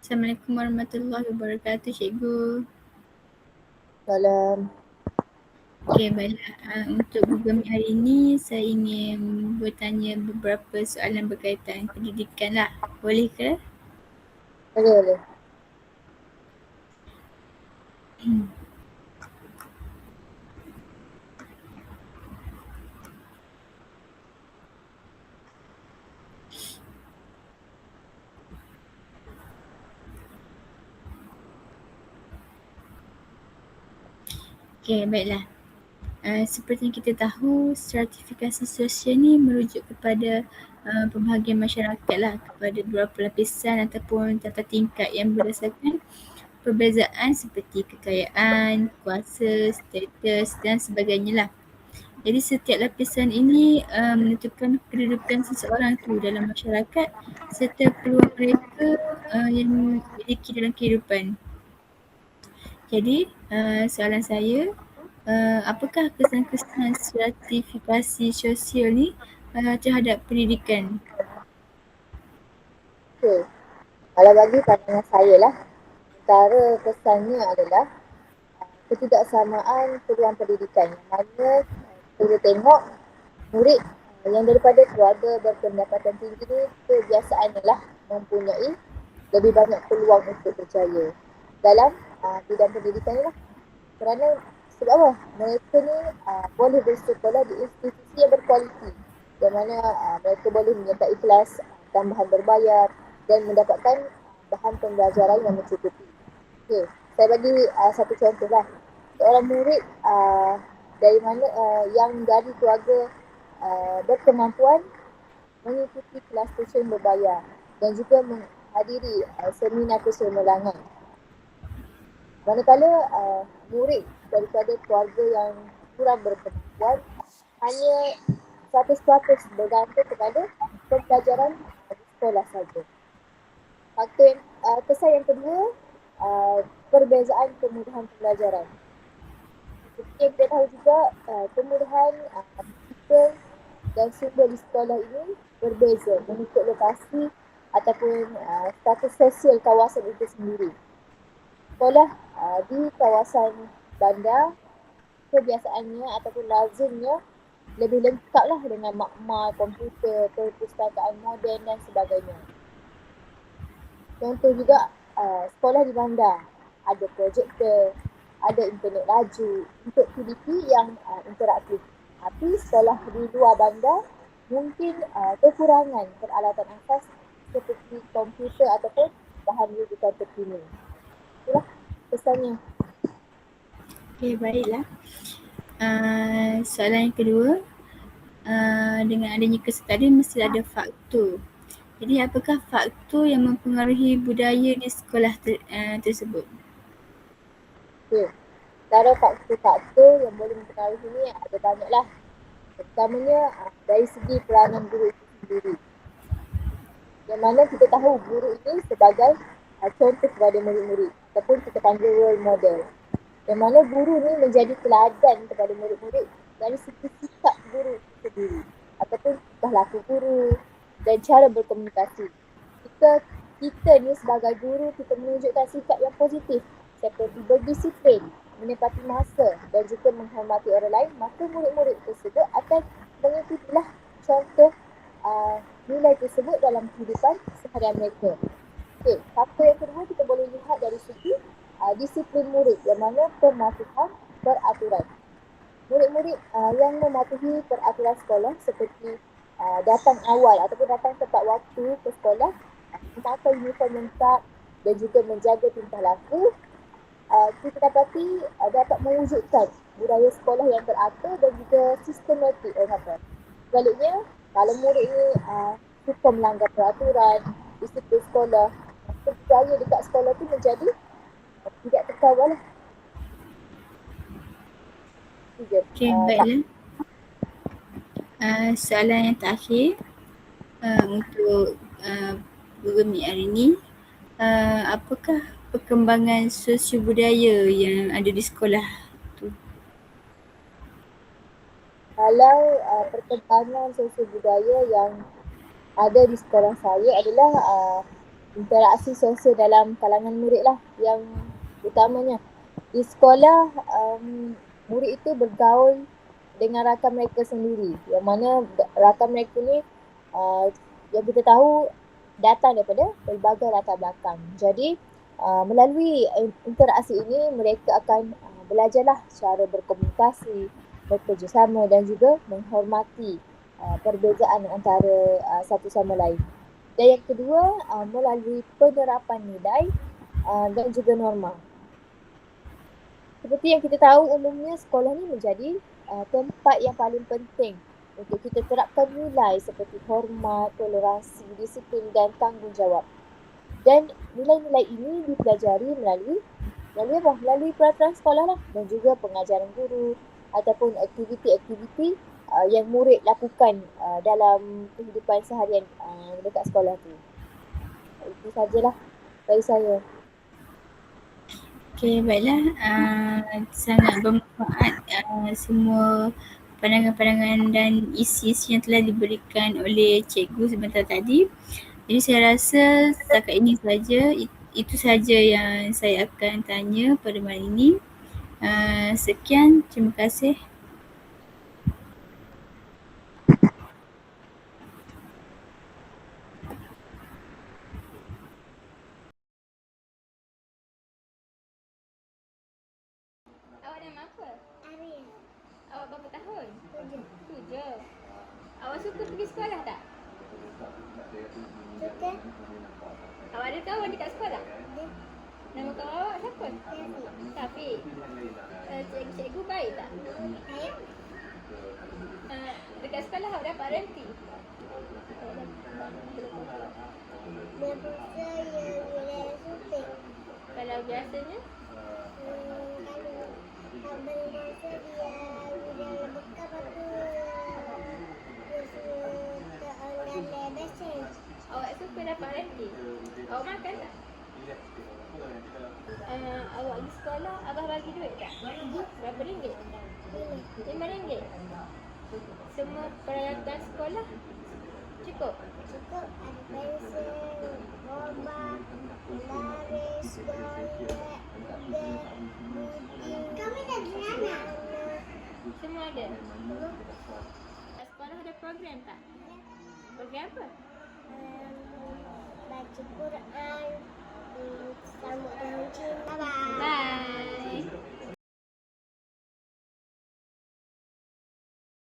Assalamualaikum warahmatullahi wabarakatuh, Cikgu. Salam. Okey, baiklah. Untuk program hari ini, saya ingin bertanya beberapa soalan berkaitan pendidikan lah. Boleh ke? Boleh. Okey, baiklah. Seperti yang kita tahu, stratifikasi sosial ni merujuk kepada pembahagian masyarakat lah kepada beberapa lapisan ataupun tata tingkat yang berdasarkan perbezaan seperti kekayaan, kuasa, status dan sebagainya lah. Jadi setiap lapisan ini menentukan kedudukan seseorang tu dalam masyarakat serta peluang mereka yang miliki dalam kehidupan. Jadi soalan saya, apakah kesan-kesan stratifikasi sosial ni terhadap pendidikan? Okey. Kalau bagi pandangan saya lah, antara kesannya adalah ketidaksamaan peluang pendidikan yang mana kita boleh tengok murid yang daripada keluarga berpendapatan tinggi ni kebiasaannya lah mempunyai lebih banyak peluang untuk berjaya dalam bidang pendidikan ni lah. Kerana sebab apa? Mereka ni boleh bersekolah di institusi yang berkualiti yang mana mereka boleh menyertai kelas tambahan berbayar dan mendapatkan bahan pembelajaran yang mencukupi. Okey, saya bagi satu contoh lah. Seorang murid dari mana yang dari keluarga berkemampuan mengikuti kelas tuition berbayar dan juga menghadiri seminar kecermelangan. Manakala murid daripada keluarga yang kurang berkemampuan hanya 100% bergantung kepada pembelajaran di sekolah saja. Faktor yang, kesan yang kedua, perbezaan kemudahan pembelajaran. Seperti yang kita tahu juga, kemudahan fizikal dan sumber di sekolah ini berbeza mengikut lokasi ataupun status sosial kawasan itu sendiri. Sekolah di kawasan bandar kebiasaannya ataupun lazimnya lebih lengkap lah dengan makmal, komputer, perpustakaan moden dan sebagainya. Contoh juga sekolah di bandar ada projektor, ada internet laju untuk aktiviti yang interaktif. Tapi sekolah di luar bandar mungkin kekurangan peralatan asas seperti komputer ataupun bahan rujukan terkini. Itulah kesannya. Okey, baiklah. Soalan yang kedua, dengan adanya kesetaraan mesti ada faktor. Jadi apakah faktor yang mempengaruhi budaya di sekolah tersebut? Okay. Antara faktor-faktor yang boleh mempengaruhi ni ada banyaklah. Pertamanya dari segi peranan guru itu sendiri. Yang mana kita tahu guru ini sebagai contoh kepada murid-murid ataupun kita panggil role model. Yang mana guru ni menjadi teladan kepada murid-murid dari segi sikap guru itu sendiri ataupun tingkah laku guru dan cara berkomunikasi. Kita ni sebagai guru kita menunjukkan sikap yang positif seperti berdisiplin, menepati masa dan juga menghormati orang lain, maka murid-murid tersebut akan mengikutilah contoh nilai tersebut dalam kehidupan seharian mereka. Okey, faktor yang kedua kita boleh lihat dari segi disiplin murid yang mana pematuhan peraturan. Murid-murid yang mematuhi peraturan sekolah seperti datang awal ataupun datang tepat waktu ke sekolah, memakai uniform lengkap dan juga menjaga tingkah laku, kita dapati dapat mewujudkan budaya sekolah yang teratur dan juga sistematik orang kata. Sebaliknya, kalau murid ini suka melanggar peraturan, disiplin sekolah, maka budaya dekat sekolah tu menjadi tidak terkawal lah. Okey, baiklah. Soalan yang terakhir untuk program ni hari ni, apakah perkembangan sosio budaya yang ada di sekolah tu? Kalau perkembangan sosio budaya yang ada di sekolah saya adalah interaksi sosial dalam kalangan murid lah yang utamanya. Di sekolah, murid itu bergaul dengan rakan mereka sendiri, yang mana rakan mereka ni yang kita tahu datang daripada pelbagai latar belakang. Jadi melalui interaksi ini mereka akan belajarlah cara berkomunikasi, bekerjasama dan juga menghormati perbezaan antara satu sama lain. Dan yang kedua, melalui penerapan nilai dan juga norma. Seperti yang kita tahu umumnya sekolah ni menjadi tempat yang paling penting untuk kita terapkan nilai seperti hormat, toleransi, disiplin dan tanggungjawab. Dan nilai-nilai ini dipelajari melalui apa? Melalui peraturan sekolah lah dan juga pengajaran guru ataupun aktiviti-aktiviti yang murid lakukan dalam kehidupan seharian dekat sekolah tu. Itu sajalah dari saya. Okey, baiklah. Sangat bermanfaat semua pandangan-pandangan dan isi-isi yang telah diberikan oleh cikgu sebentar tadi. Jadi saya rasa setakat ini saja, itu saja yang saya akan tanya pada malam ini. Sekian, terima kasih. Awak nama apa? Aris. Awak berapa tahun? 7. Awak suka pergi sekolah tak? Suka. Awak ada kawan dekat sekolah? Ada. Nama kawan awak siapa? Taufik. Cikgu baik tak? Baik. Dekat sekolah awak dapat renti? Dia saya wilayah Supik. Kalau biasanya? Kalau abang rasa dia wilayah Bekar atau dia suka wilayah Besar. Awak suka dapat renti? Awak makan tak? Awak pergi sekolah, abah bagi duit tak? Berapa ringgit? RM5. Semua peralatan sekolah cukup? Cukup. Ada pensel, robot, laris, golek, beg, buti. Kami dah gimana? Semua ada? Kat sekolah ada program tak? Program apa? Baca Quran, sambut tahun Cina. Bye. Bye.